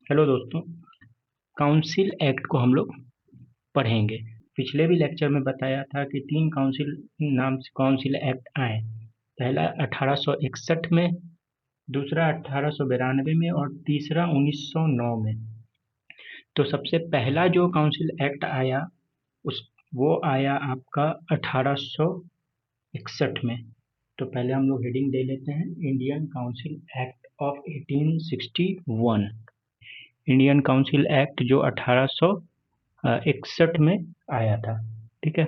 Hello दोस्तों, council act को हम लोग पढ़ेंगे। पिछले भी लेक्चर में बताया था कि 3 काउंसिल एक्ट आए। पहला 1861 में, दूसरा 1892 में और तीसरा 1909 में। तो सबसे पहला जो काउंसिल एक्ट आया उस वो आया आपका 1861 में। तो पहले हम लोग हेडिंग दे लेते हैं, Indian council act of 1861। Indian council act जो 1861 में आया था। ठीक है।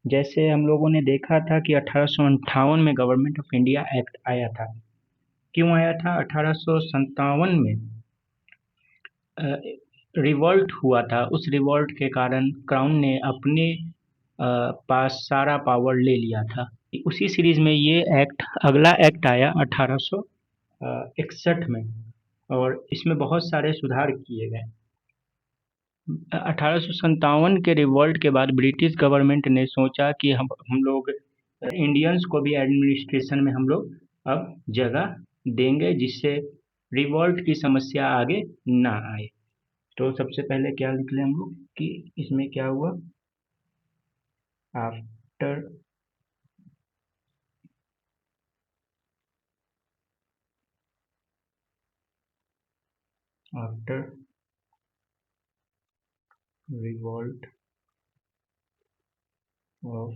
जैसे हम लोगों ने देखा था कि 1858 में गवर्नमेंट ऑफ इंडिया एक्ट आया था। क्यों आया था? 1857 में रिवॉल्ट हुआ था। उस रिवॉल्ट के कारण क्राउन ने अपने पास सारा पावर ले लिया था। उसी सीरीज में ये एक्ट, अगला एक्ट आया 1861 में, और इसमें बहुत सारे सुधार किए गए। 1857 के रिवॉल्ट के बाद ब्रिटिश गवर्नमेंट ने सोचा कि हम लोग इंडियंस को भी एडमिनिस्ट्रेशन में हम लोग अब जगह देंगे, जिससे रिवॉल्ट की समस्या आगे ना आए। तो सबसे पहले क्या लिख लें हम लोग कि इसमें क्या हुआ? आफ्टर आफ्टर रिवॉल्ट ऑफ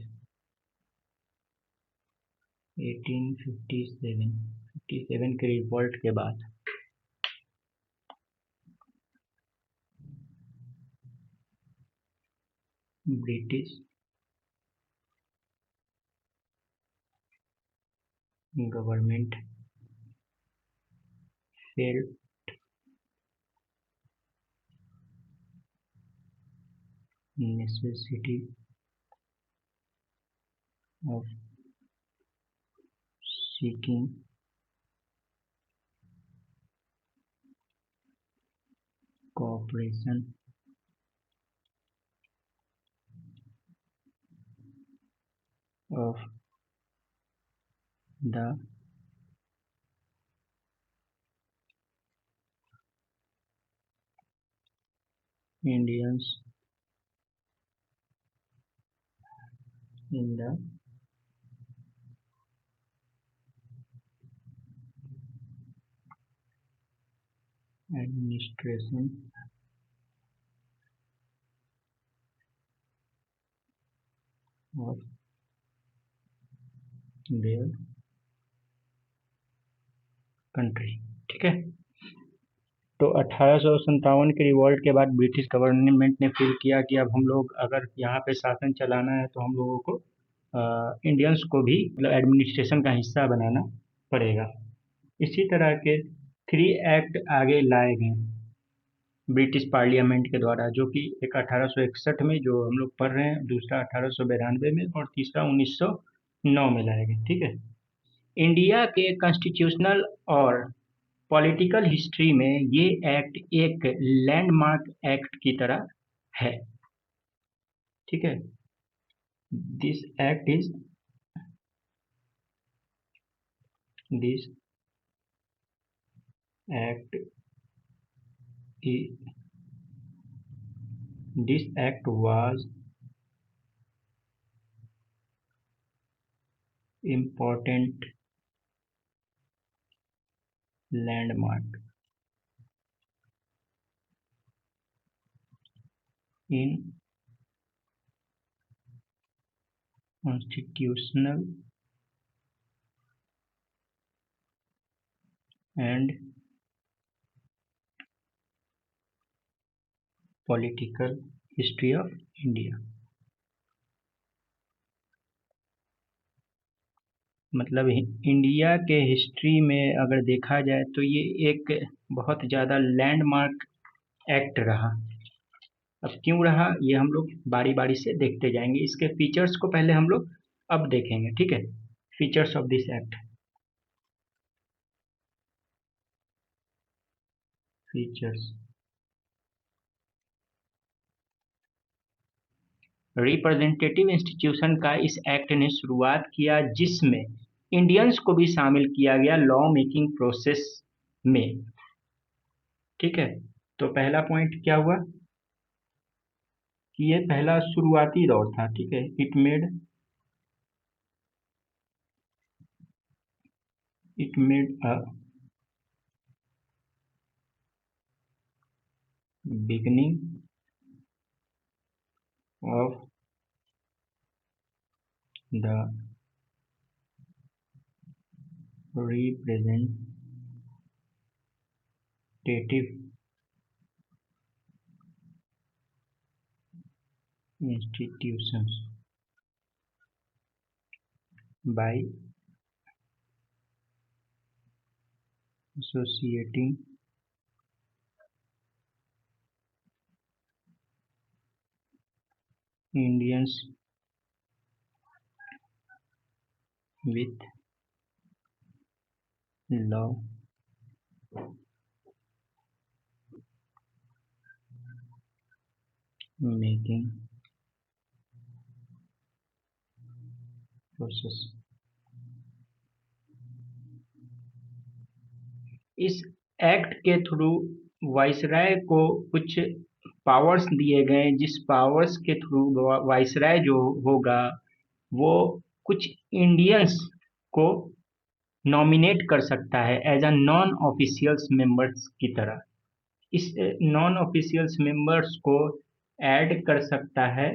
1857 के रिवॉल्ट के बाद British government failed necessity of seeking cooperation of the Indians in the administration of their country। ठीक है। तो 1857 के रिवॉल्ट के बाद ब्रिटिश गवर्नमेंट ने फील किया कि अब हम लोग अगर यहाँ पे शासन चलाना है तो हम लोगों को इंडियंस को भी मतलब एडमिनिस्ट्रेशन का हिस्सा बनाना पड़ेगा। इसी तरह के 3 एक्ट आगे लाए गए ब्रिटिश पार्लियामेंट के द्वारा, जो कि एक 1861 में जो हम लोग पढ़ रहे हैं, दूसरा 1892 में और तीसरा 1909 में लाए गए। ठीक है। इंडिया के कॉन्स्टिट्यूशनल और पॉलिटिकल हिस्ट्री में ये एक्ट एक लैंडमार्क एक्ट की तरह है। ठीक है। This act is this act this act was important landmark in constitutional and political history of India। मतलब इंडिया के हिस्ट्री में अगर देखा जाए तो ये एक बहुत ज़्यादा लैंडमार्क एक्ट रहा। अब क्यों रहा ये हम लोग बारी बारी से देखते जाएंगे। इसके फीचर्स को पहले हम लोग अब देखेंगे। ठीक है। Features of this act. Features. Representative institution का इस एक्ट ने शुरुआत किया, जिसमें इंडियंस को भी शामिल किया गया लॉ मेकिंग प्रोसेस में। ठीक है। तो पहला पॉइंट क्या हुआ कि ये पहला शुरुआती दौर था, ठीक है। It made a beginning of the representative institutions by associating Indians with law making process। इस एक्ट के थ्रू वाइसराय को कुछ पावर्स दिए गए, जिस पावर्स के थ्रू वाइसराय जो होगा वो कुछ इंडियंस को नॉमिनेट कर सकता है as a non officials members की तरह। इस नॉन ऑफिशियल्स मेंबर्स को ऐड कर सकता है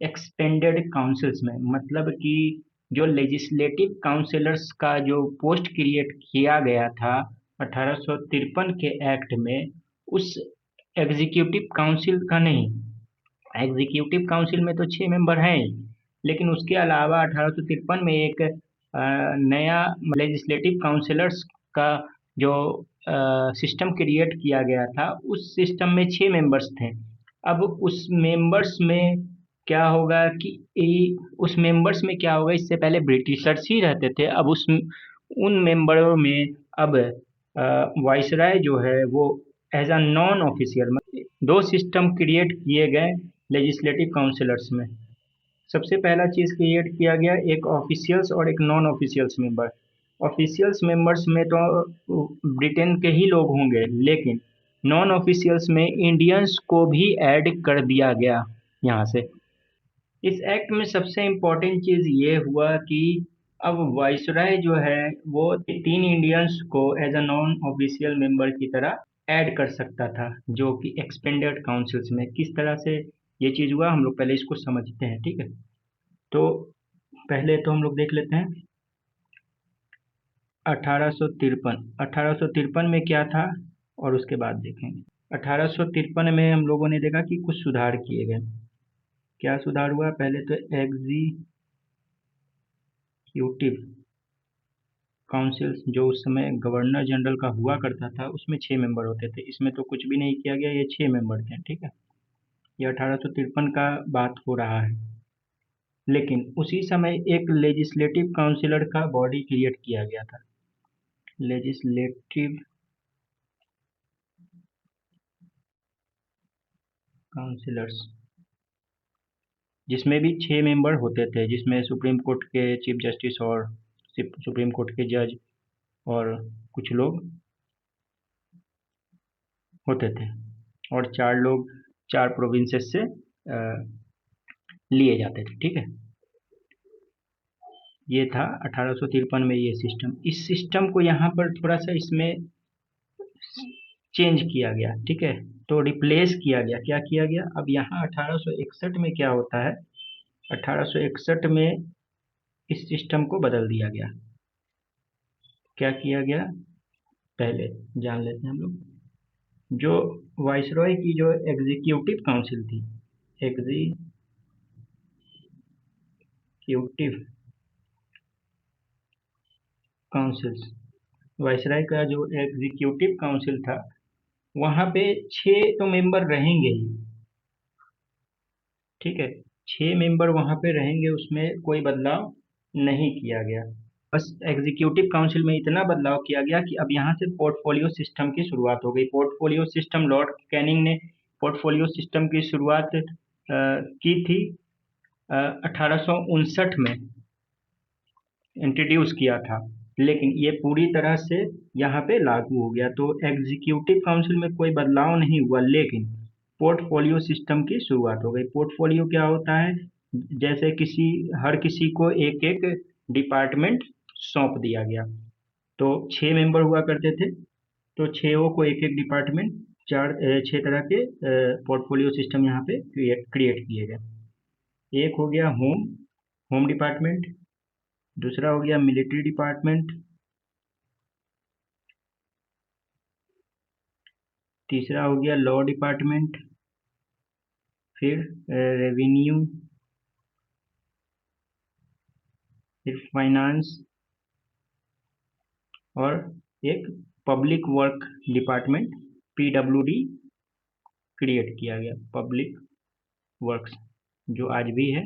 एक्सपेंडेड काउंसिल्स में, मतलब कि जो लेजिस्लेटिव काउंसिलर्स का जो पोस्ट क्रिएट किया गया था 1853 के एक्ट में, उस एग्जीक्यूटिव काउंसिल का नहीं। एग्जीक्यूटिव काउंसिल में तो 6 मेंबर हैं ही, लेकिन उसके अलावा 1853 में एक नया लेजिस्लेटिव काउंसिलर्स का जो सिस्टम क्रिएट किया गया था, उस सिस्टम में 6 मेंबर्स थे। अब उस मेंबर्स में क्या होगा कि उस मेंबर्स में क्या होगा, इससे पहले ब्रिटिशर्स ही रहते थे। अब उन मेंबरों में अब वाइसराय जो है वो एज अ नॉन ऑफिशियल, दो सिस्टम क्रिएट किए गए लेजिस्लेटिव काउंसिलर्स में। सबसे पहला चीज़ क्रिएट किया गया एक ऑफिशियल्स और एक non officials member. Officials members में तो ब्रिटेन के ही लोग होंगे, लेकिन नॉन ऑफिशियल्स में इंडियंस को भी ऐड कर दिया गया यहाँ से। इस एक्ट में सबसे इम्पोर्टेंट चीज़ ये हुआ कि अब वाइसराय जो है वो 3 इंडियंस को as a non official member की तरह ऐड कर सकता था, जो कि एक्सपेंडेड काउंसिल्स में। किस तरह से ये चीज़ हुआ, हम लोग पहले इसको समझते हैं, ठीक है। तो पहले तो हम लोग देख लेते हैं 1853 में क्या था, और उसके बाद देखेंगे। 1853 में हम लोगों ने देखा कि कुछ सुधार किए गए। क्या सुधार हुआ, पहले तो एग्जीक्यूटिव काउंसिल जो उस समय गवर्नर जनरल का हुआ करता था, उसमें 6 मेंबर होते थे। इसमें तो कुछ भी नहीं किया गया, ये 6 मेंबर थे, ठीक है। ये 1853 का बात हो रहा है। लेकिन उसी समय एक लेजिस्लेटिव काउंसिलर का बॉडी क्रिएट किया गया था, लेजिस्लेटिव काउंसिलर्स, जिसमें भी 6 मेंबर होते थे, जिसमें सुप्रीम कोर्ट के चीफ जस्टिस और सुप्रीम कोर्ट के जज और कुछ लोग होते थे, और 4 लोग 4 प्रोविंसेस से लिए जाते थे, ठीक है। ये था 1853 में ये सिस्टम। इस सिस्टम को यहाँ पर थोड़ा सा इसमें चेंज किया गया, ठीक है। तो रिप्लेस किया गया, क्या किया गया, अब यहाँ 1861 में क्या होता है, 1861 में इस सिस्टम को बदल दिया गया। क्या किया गया, पहले जान लेते हैं हम लोग। जो वाइसरॉय की जो एग्जीक्यूटिव काउंसिल थी, एग्जीक्यूटिव काउंसिल्स, वाइसराय का जो एग्जीक्यूटिव काउंसिल था, वहाँ पे 6 तो मेंबर रहेंगे ही, ठीक है। 6 मेंबर वहाँ पे रहेंगे, उसमें कोई बदलाव नहीं किया गया। बस एग्जीक्यूटिव काउंसिल में इतना बदलाव किया गया कि अब यहाँ से पोर्टफोलियो सिस्टम की शुरुआत हो गई। पोर्टफोलियो सिस्टम लॉर्ड कैनिंग ने पोर्टफोलियो सिस्टम की शुरुआत की थी 1859 में इंट्रोड्यूस किया था। लेकिन ये पूरी तरह से यहाँ पे लागू हो गया। तो एग्जीक्यूटिव काउंसिल में कोई बदलाव नहीं हुआ, लेकिन पोर्टफोलियो सिस्टम की शुरुआत हो गई। पोर्टफोलियो क्या होता है? जैसे हर किसी को एक एक डिपार्टमेंट सौंप दिया गया। तो 6 मेंबर हुआ करते थे, तो 6 को एक एक डिपार्टमेंट, 6 तरह के पोर्टफोलियो सिस्टम यहाँ पे क्रिएट किए गए। एक हो गया होम होम डिपार्टमेंट, दूसरा हो गया मिलिट्री डिपार्टमेंट, तीसरा हो गया लॉ डिपार्टमेंट, फिर रेवेन्यू, फिर फाइनेंस, और एक public work department PWD create किया गया। पब्लिक वर्क्स जो आज भी है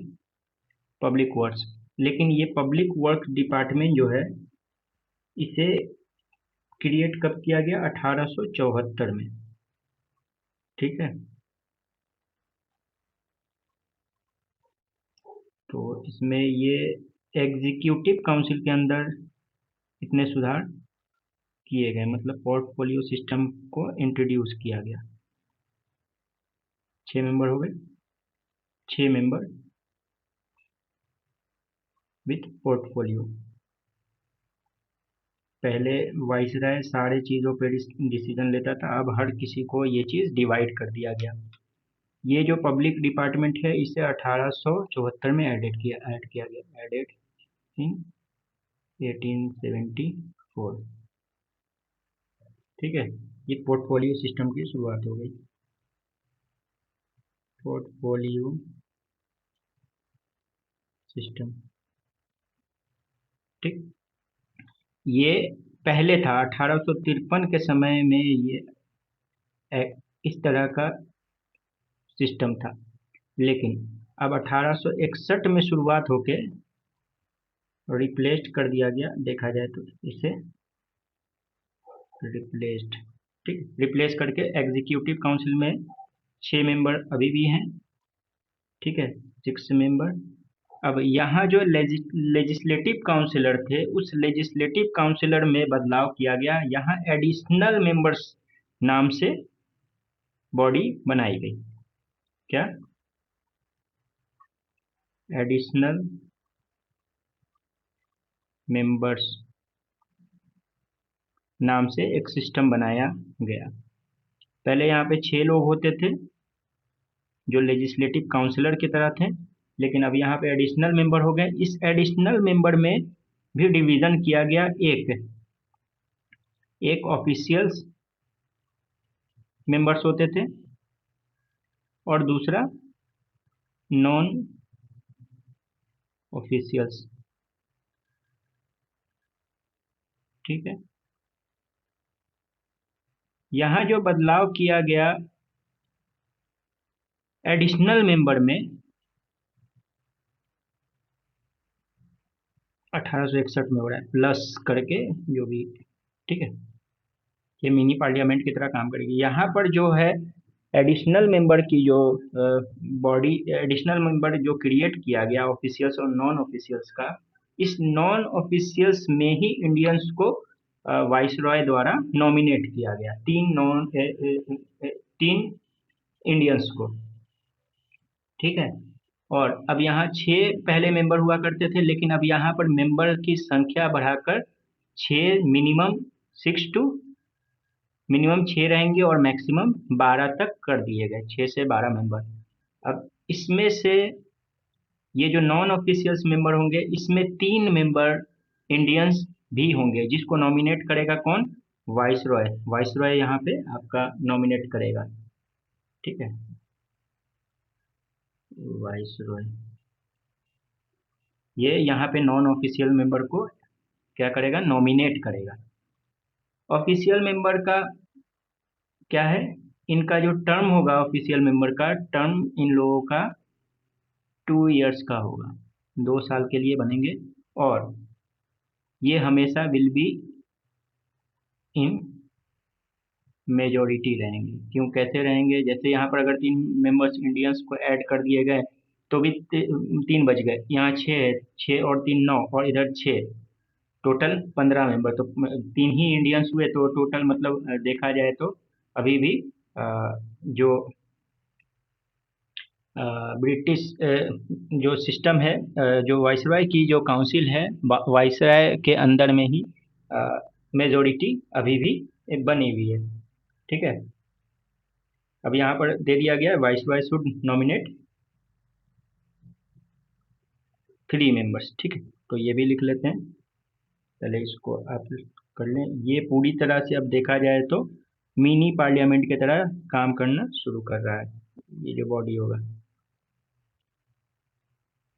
पब्लिक वर्क्स। लेकिन ये पब्लिक वर्क डिपार्टमेंट जो है, इसे क्रिएट कब किया गया? 1874 में। ठीक है, तो इसमें ये एग्जीक्यूटिव काउंसिल के अंदर इतने सुधार किए गए, मतलब पोर्टफोलियो सिस्टम को इंट्रोड्यूस किया गया। 6 मेंबर हो गए, 6 मेंबर विथ पोर्टफोलियो। पहले वाइसराय सारे चीज़ों पे डिसीजन लेता था, अब हर किसी को ये चीज़ डिवाइड कर दिया गया। ये जो पब्लिक डिपार्टमेंट है, इसे 1874 में ऐड किया गया, एडेड इन 1874। ठीक है, ये पोर्टफोलियो सिस्टम की शुरुआत हो गई। पोर्टफोलियो सिस्टम, ठीक। ये पहले था 1853 के समय में, ये इस तरह का सिस्टम था। लेकिन अब 1861 में शुरुआत होके रिप्लेस्ड कर दिया गया, देखा जाए तो इसे रिप्लेस्ड, ठीक, रिप्लेस करके एग्जीक्यूटिव काउंसिल में 6 मेंबर अभी भी हैं। ठीक है, 6 मेंबर। अब यहाँ जो लेजिस्लेटिव काउंसिलर थे, उस लेजिस्लेटिव काउंसिलर में बदलाव किया गया। यहाँ एडिशनल मेंबर्स नाम से बॉडी बनाई गई। क्या? एडिशनल मेंबर्स नाम से एक सिस्टम बनाया गया। पहले यहाँ पे 6 लोग होते थे जो लेजिस्लेटिव काउंसिलर की तरह थे, लेकिन अब यहाँ पे एडिशनल मेंबर हो गए। इस एडिशनल मेंबर में भी डिवीजन किया गया। एक ऑफिशियल्स मेंबर्स होते थे, और दूसरा नॉन ऑफिशियल्स। ठीक है, यहाँ जो बदलाव किया गया एडिशनल मेंबर में 1861 में हो रहा है, प्लस करके जो भी। ठीक है, ये मिनी पार्लियामेंट की तरह काम करेगी। यहाँ पर जो है एडिशनल मेंबर की जो बॉडी, एडिशनल मेंबर जो क्रिएट किया गया ऑफिशियल्स और नॉन ऑफिशियल्स का, इस नॉन ऑफिशियल्स में ही इंडियंस को वाइसरॉय द्वारा नॉमिनेट किया गया। 3 इंडियंस को। ठीक है, और अब यहाँ 6 पहले मेंबर हुआ करते थे, लेकिन अब यहाँ पर मेंबर की संख्या बढ़ाकर 6 मिनिमम 6 रहेंगे और मैक्सिमम 12 तक कर दिए गए, 6 से 12 मेंबर। अब इसमें से ये जो नॉन ऑफिशियल्स मेंबर होंगे, इसमें 3 मेंबर इंडियंस भी होंगे, जिसको नॉमिनेट करेगा कौन? वाइसरॉय। वाइसरॉय यहाँ पे आपका नॉमिनेट करेगा। ठीक है, वाइसरॉय ये यहाँ पे नॉन ऑफिशियल मेंबर को क्या करेगा? नॉमिनेट करेगा। ऑफिशियल मेंबर का क्या है? इनका जो टर्म होगा, ऑफिशियल मेंबर का टर्म इन लोगों का 2 इयर्स का होगा, 2 साल के लिए बनेंगे। और ये हमेशा विल बी इन मेजोरिटी रहेंगे। क्यों, कैसे रहेंगे? जैसे यहाँ पर अगर 3 मेंबर्स इंडियंस को ऐड कर दिए गए तो भी 3 बच गए। यहाँ 6 है, 6 और 3 9, और इधर 6, टोटल 15 मेंबर, तो तीन ही इंडियंस हुए, तो टोटल मतलब देखा जाए तो अभी भी जो ब्रिटिश जो सिस्टम है, जो वाइसरॉय की जो काउंसिल है, वाइसरॉय के अंदर में ही मेजोरिटी अभी भी बनी हुई है। ठीक है। अब यहाँ पर दे दिया गया है वाइसरॉय शुड नॉमिनेट 3 मेंबर्स। ठीक है, तो ये भी लिख लेते हैं। पहले इसको आप कर लें। ये पूरी तरह से अब देखा जाए तो मिनी पार्लियामेंट की तरह काम करना शुरू कर रहा है, ये जो बॉडी होगा।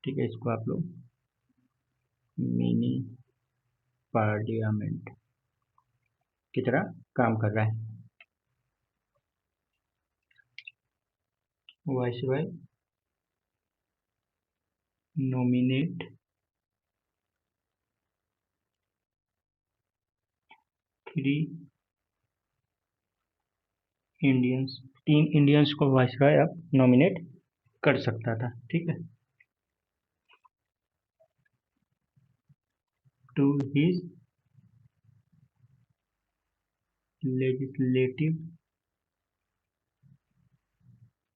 ठीक है, इसको आप लोग मिनी पार्लियामेंट की तरह काम कर रहा है। वाइसरॉय नॉमिनेट 3 इंडियंस, 3 इंडियंस को वाइसरॉय अब नॉमिनेट कर सकता था। ठीक है, to his legislative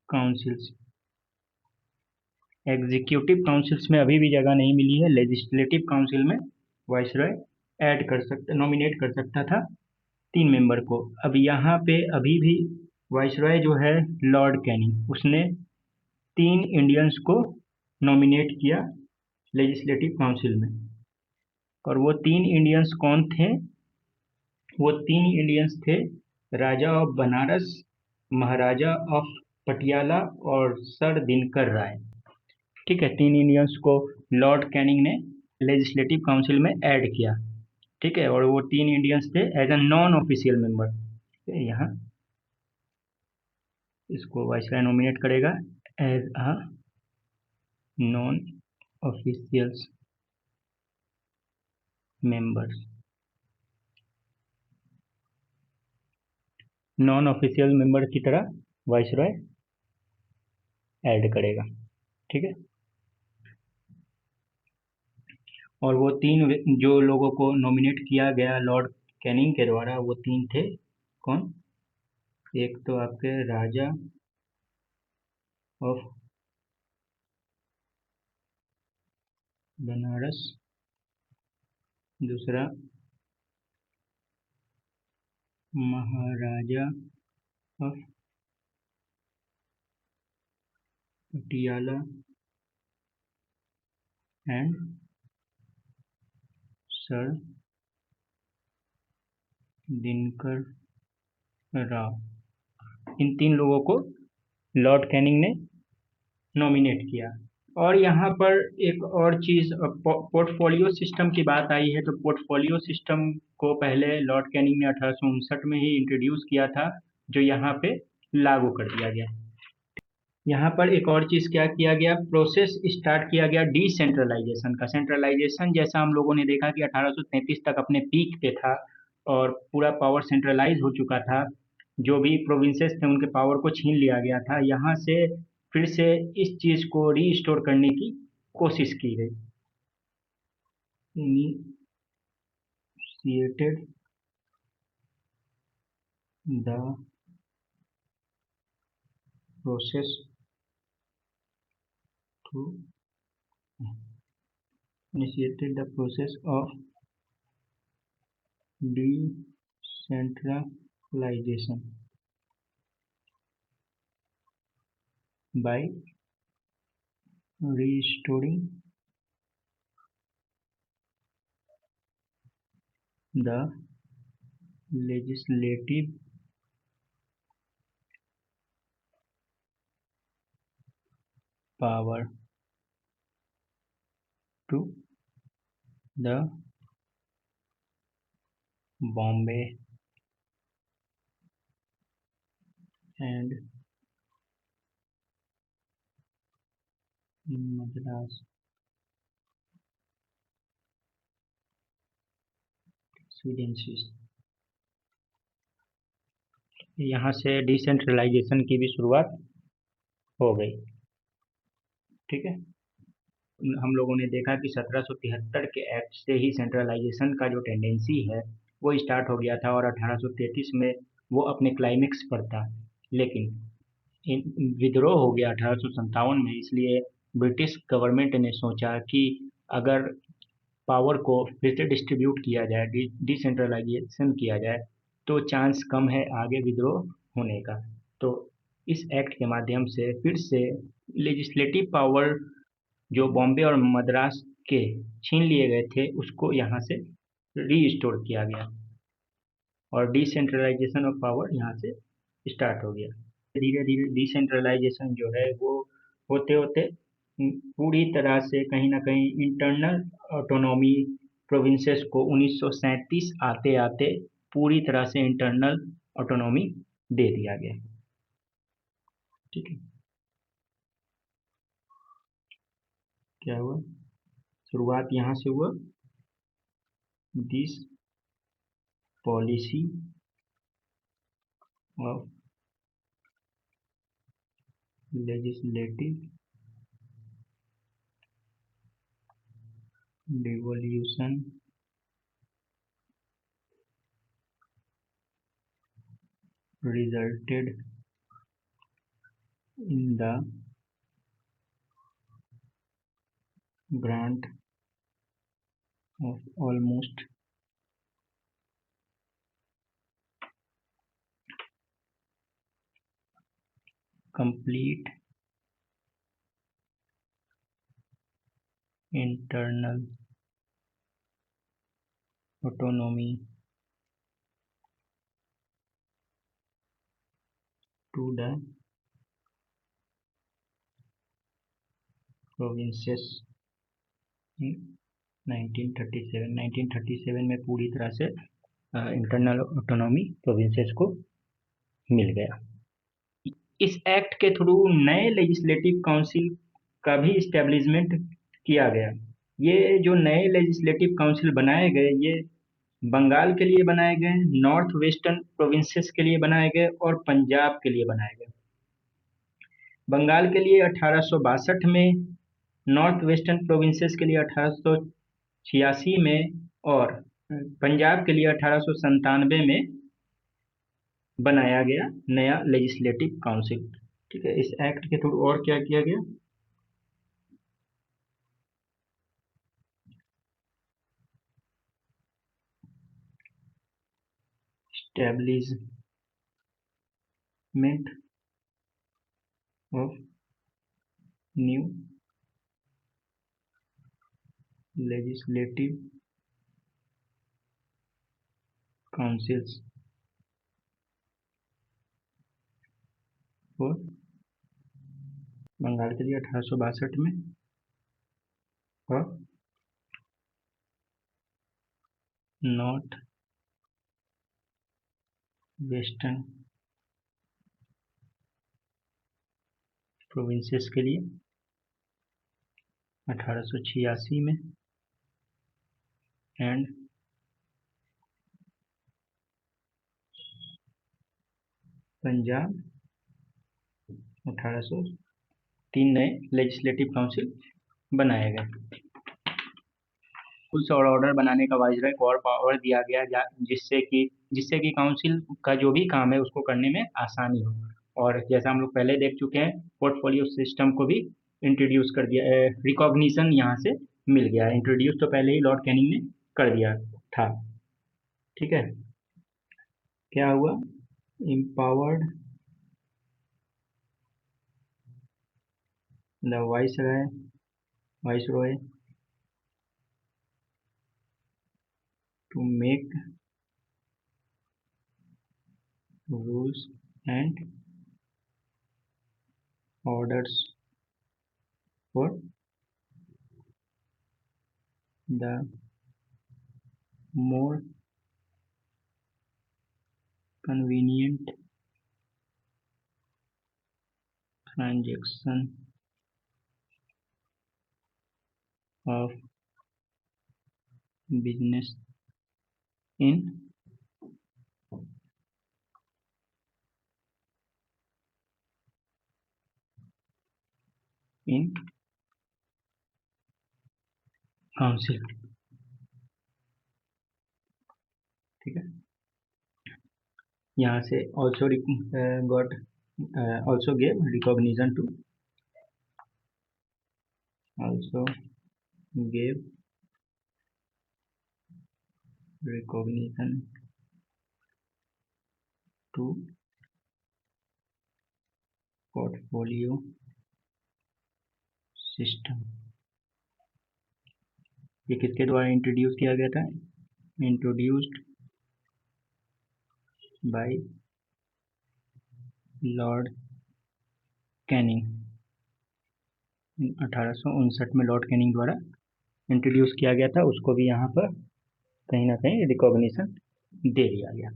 councils. Executive councils में अभी भी जगह नहीं मिली है, लेजिस्लेटिव काउंसिल में वाइसरॉय ऐड कर सकता, नॉमिनेट कर सकता था 3 मेंबर को। अब यहाँ पे अभी भी वाइसरॉय जो है लॉर्ड कैनिंग, उसने 3 इंडियंस को नॉमिनेट किया लेजिस्लेटिव काउंसिल में। और वो 3 इंडियंस कौन थे? वो 3 इंडियंस थे राजा ऑफ बनारस, महाराजा ऑफ पटियाला और सर दिनकर राय। ठीक है, 3 इंडियंस को लॉर्ड कैनिंग ने लेजिस्लेटिव काउंसिल में ऐड किया। ठीक है, और वो 3 इंडियंस थे as a non official member. यहाँ इसको वाइसराय नॉमिनेट करेगा as a non officials members. Non official member की तरह वाइसरॉय ऐड करेगा। ठीक है, और वो 3 जो लोगों को नॉमिनेट किया गया लॉर्ड कैनिंग के द्वारा, वो 3 थे। कौन? एक तो आपके राजा ऑफ बनारस, दूसरा Maharaja of Patiala and sir Dinkar Rao. इन 3 लोगों को लॉर्ड कैनिंग ने नॉमिनेट किया। और यहाँ पर एक और चीज़, पोर्टफोलियो सिस्टम की बात आई है, तो पोर्टफोलियो सिस्टम को पहले लॉर्ड कैनिंग ने 1859 में ही इंट्रोड्यूस किया था, जो यहाँ पे लागू कर दिया गया। यहाँ पर एक और चीज़ क्या किया गया, प्रोसेस स्टार्ट किया गया डिसेंट्रलाइजेशन का। सेंट्रलाइजेशन जैसा हम लोगों ने देखा कि 1833 तक अपने पीक पे था और पूरा पावर सेंट्रलाइज हो चुका था, जो भी प्रोविंसेस थे उनके पावर को छीन लिया गया था। यहाँ से फिर से इस चीज़ को रीस्टोर करने की कोशिश की गई। Initiated the process to initiated the process of decentralization by restoring the legislative power to the Bombay and Madras presidencies। यहाँ से डिसेंट्रलाइजेशन की भी शुरुआत हो गई। ठीक है, हम लोगों ने देखा कि 1773 के एक्ट से ही सेंट्रलाइजेशन का जो टेंडेंसी है वो स्टार्ट हो गया था और 1833 में वो अपने क्लाइमेक्स पर था। लेकिन विद्रोह हो गया 1857 में, इसलिए ब्रिटिश गवर्नमेंट ने सोचा कि अगर पावर को फिर से डिस्ट्रीब्यूट किया जाए, डिसेंट्रलाइजेशन किया जाए, तो चांस कम है आगे विद्रोह होने का। तो इस एक्ट के माध्यम से फिर से लेजिस्लेटिव पावर जो बॉम्बे और मद्रास के छीन लिए गए थे उसको यहाँ से रीस्टोर किया गया और डिसेंट्रलाइजेशन ऑफ पावर यहाँ से स्टार्ट हो गया। धीरे धीरे डिसेंट्रलाइजेशन जो है वो होते होते पूरी तरह से कहीं ना कहीं इंटरनल ऑटोनॉमी प्रोविंसेस को 1937 आते आते पूरी तरह से इंटरनल ऑटोनॉमी दे दिया गया। ठीक है, क्या हुआ, शुरुआत यहाँ से हुआ। This policy of legislative devolution resulted in the grant of almost complete internal autonomy to the provinces in 1937 में पूरी तरह से इंटरनल ऑटोनॉमी प्रोविंसेस को मिल गया। इस एक्ट के थ्रू नए लेजिस्लेटिव काउंसिल का भी इस्टेब्लिशमेंट किया गया। ये जो नए लेजिस्लेटिव काउंसिल बनाए गए ये बंगाल के लिए बनाए गए, नॉर्थ वेस्टर्न प्रोविंसेस के लिए बनाए गए और पंजाब के लिए बनाए गए। बंगाल के लिए 1862 में, नॉर्थ वेस्टर्न प्रोविंसेस के लिए 1886 में और पंजाब के लिए 1897 में बनाया गया नया लेजिस्लेटिव काउंसिल। ठीक है, इस एक्ट के थ्रू और क्या किया गया, establishment of new legislative councils for Bengal के लिए 1862 में और नॉर्थ वेस्टर्न प्रोविंसेस के लिए 1886 में एंड पंजाब 1800 तीन नए लेजिस्लेटिव काउंसिल बनाए गए। रूल्स और ऑर्डर बनाने का वाइसरॉय को और पावर दिया गया जिससे कि काउंसिल का जो भी काम है उसको करने में आसानी हो। और जैसा हम लोग पहले देख चुके हैं, पोर्टफोलियो सिस्टम को भी इंट्रोड्यूस कर दिया, रिकॉग्निशन यहाँ से मिल गया। इंट्रोड्यूस तो पहले ही लॉर्ड कैनिंग ने कर दिया था। ठीक है, क्या हुआ, empowered the viceroy to make rules and orders for the more convenient transaction of business in council, ठीक है। यहाँ से also got also gave recognition to, also gave recognition to portfolio system. ये किसके द्वारा इंट्रोड्यूस किया गया था? इंट्रोड्यूस्ड बाय लॉर्ड कैनिंग, 1859 में लॉर्ड कैनिंग द्वारा इंट्रोड्यूस किया गया था। उसको भी यहाँ पर कहीं ना कहीं रिकॉग्निशन दे दिया गया।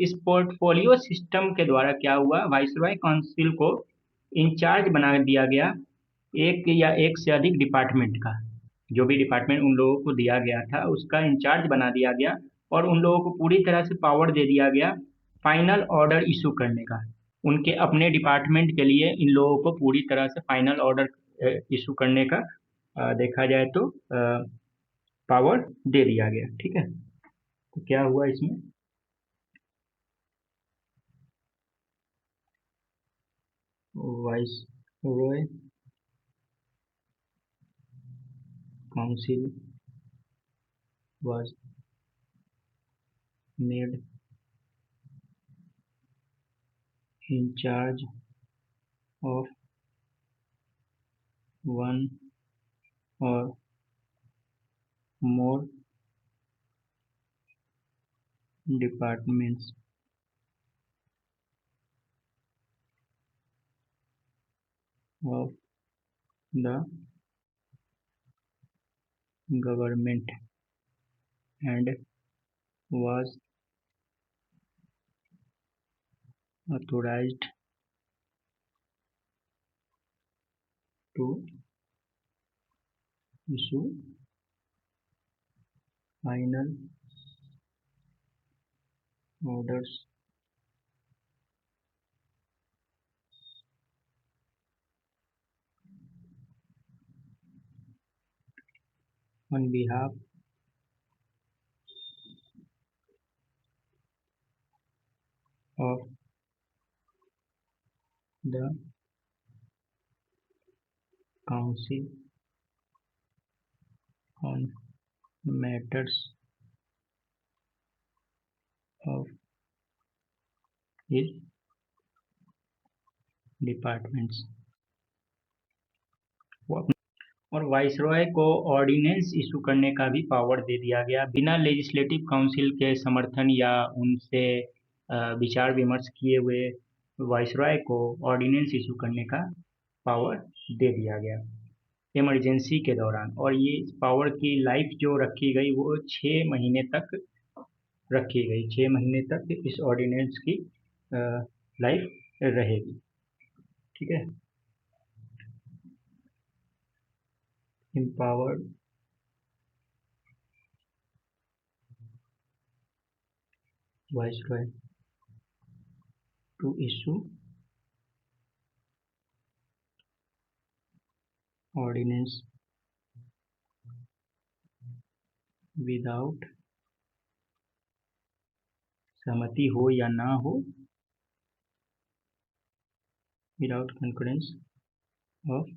इस पोर्टफोलियो सिस्टम के द्वारा क्या हुआ, वाइसरॉय काउंसिल को इंचार्ज बना दिया गया एक या एक से अधिक डिपार्टमेंट का। जो भी डिपार्टमेंट उन लोगों को दिया गया था उसका इंचार्ज बना दिया गया, और उन लोगों को पूरी तरह से पावर दे दिया गया फाइनल ऑर्डर इशू करने का। उनके अपने डिपार्टमेंट के लिए इन लोगों को पूरी तरह से फाइनल ऑर्डर इशू करने का देखा जाए तो पावर दे दिया गया, ठीक है। तो क्या हुआ इसमें, viceroy council was made in charge of one or more departments of the government and was authorized to issue final orders on behalf of the council on matters of his departments। और viceroy को ordinance issue करने का भी power दे दिया गया, बिना legislative council के समर्थन या उनसे विचार विमर्श किए हुए वाइसरॉय को ऑर्डिनेंस इशू करने का पावर दे दिया गया इमरजेंसी के दौरान। और ये पावर की लाइफ जो रखी गई वो 6 महीने तक रखी गई, 6 महीने तक इस ऑर्डिनेंस की लाइफ रहेगी, ठीक है। empowered viceroy to issue ordinance without सहमति हो या ना हो, without concurrence of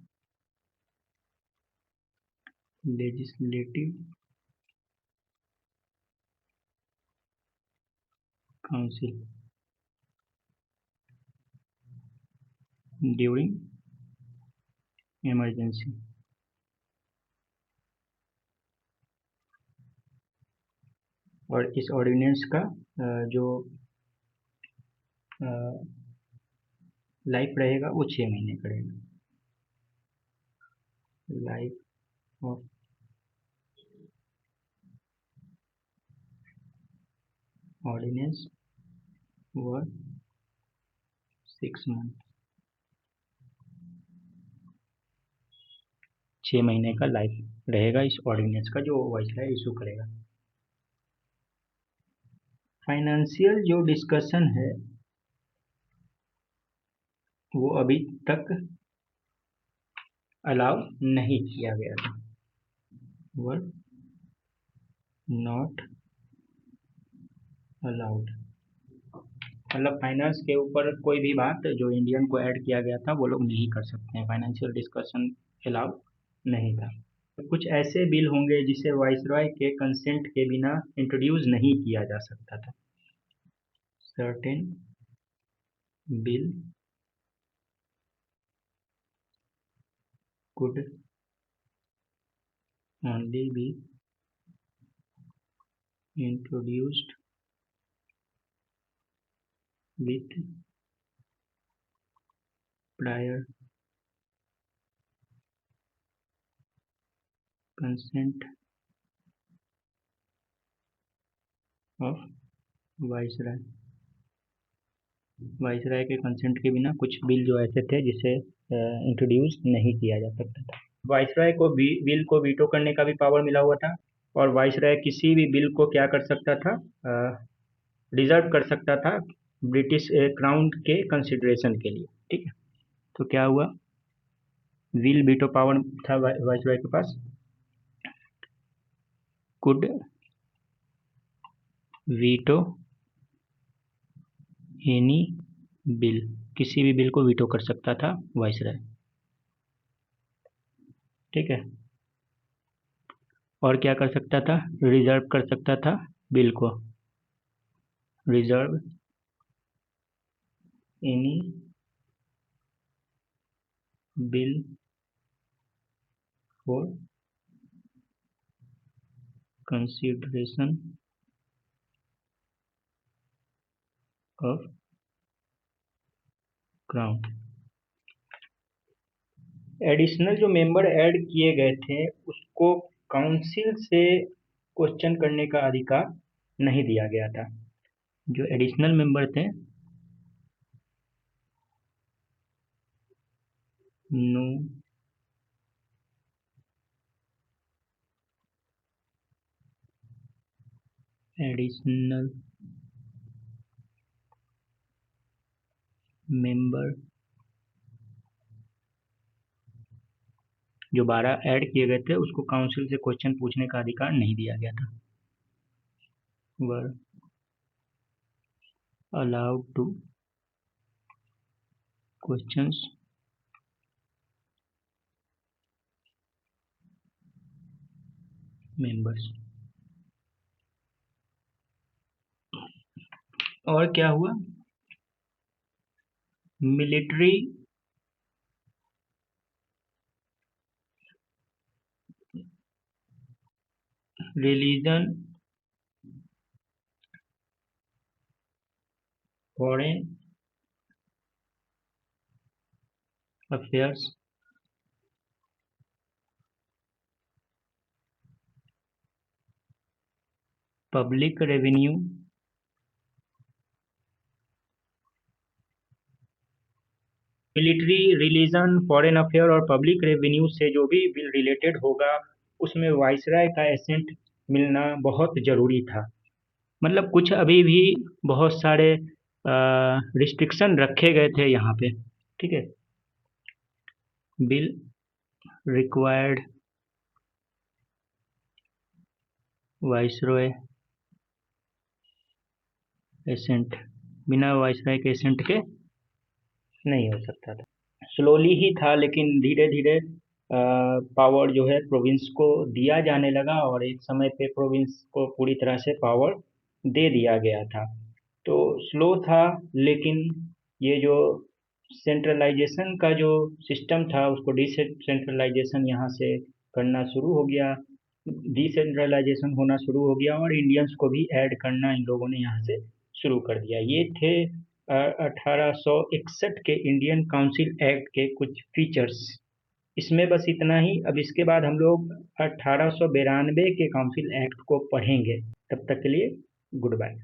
legislative council during emergency। और इस ऑर्डिनेंस का जो लाइफ रहेगा वो 6 महीने का रहेगा। Life of ordinance were 6 month, 6 महीने का लाइफ रहेगा इस ऑर्डिनेंस का जो वाइसरॉय इशू करेगा। फाइनेंशियल जो डिस्कशन है वो अभी तक अलाउ नहीं किया गया था, वर नॉट अलाउड। मतलब फाइनेंस के ऊपर कोई भी बात जो इंडियन को ऐड किया गया था वो लोग नहीं कर सकते हैं, फाइनेंशियल डिस्कशन अलाउड नहीं था। कुछ ऐसे बिल होंगे जिसे वाइसरॉय के कंसेंट के बिना इंट्रोड्यूस नहीं किया जा सकता था। Certain bill could only be introduced with prior consent of viceroy. Viceroy के कंसेंट के बिना कुछ बिल जो ऐसे थे जिसे इंट्रोड्यूस नहीं किया जा सकता था। वाइसरॉय को बिल को वीटो करने का भी पावर मिला हुआ था, और वाइसरॉय किसी भी बिल को क्या कर सकता था, रिजर्व कर सकता था ब्रिटिश क्राउन के कंसिडरेशन के लिए। ठीक है, तो क्या हुआ, विल वीटो पावर था वाइसरॉय के पास। कुड वीटो एनी बिल, किसी भी बिल को वीटो कर सकता था वाइसरॉय। ठीक है, और क्या कर सकता था, रिजर्व कर सकता था बिल को, reserve any bill for consideration of crown. Additional जो मेंबर ऐड किए गए थे उसको काउंसिल से क्वेश्चन करने का अधिकार नहीं दिया गया था। जो एडिशनल मेंबर थे, नो एडिशनल मेंबर, जो 12 ऐड किए गए थे उसको काउंसिल से क्वेश्चन पूछने का अधिकार नहीं दिया गया था। Were allowed two questions members. और क्या हुआ, military religion foreign affairs public revenue military religion foreign affair और पब्लिक रेवेन्यू से जो भी बिल रिलेटेड होगा उसमें वाइसराय का एसेंट मिलना बहुत ज़रूरी था। मतलब कुछ अभी भी बहुत सारे रिस्ट्रिक्शन रखे गए थे यहाँ पे। ठीक है, बिल रिक्वायर्ड वाइसरॉय एसेंट, बिना वाइसरॉय के एसेंट के नहीं हो सकता था। स्लोली ही था लेकिन धीरे धीरे पावर जो है प्रोविंस को दिया जाने लगा, और एक समय पे प्रोविंस को पूरी तरह से पावर दे दिया गया था। तो स्लो था, लेकिन ये जो सेंट्रलाइजेशन का जो सिस्टम था उसको डिसेंट्रलाइजेशन यहाँ से करना शुरू हो गया, डिसेंट्रलाइजेशन होना शुरू हो गया, और इंडियंस को भी ऐड करना इन लोगों ने यहाँ से शुरू कर दिया। ये थे 1861 के इंडियन काउंसिल एक्ट के कुछ फीचर्स। इसमें बस इतना ही। अब इसके बाद हम लोग 1892 के काउंसिल एक्ट को पढ़ेंगे। तब तक के लिए गुड बाय।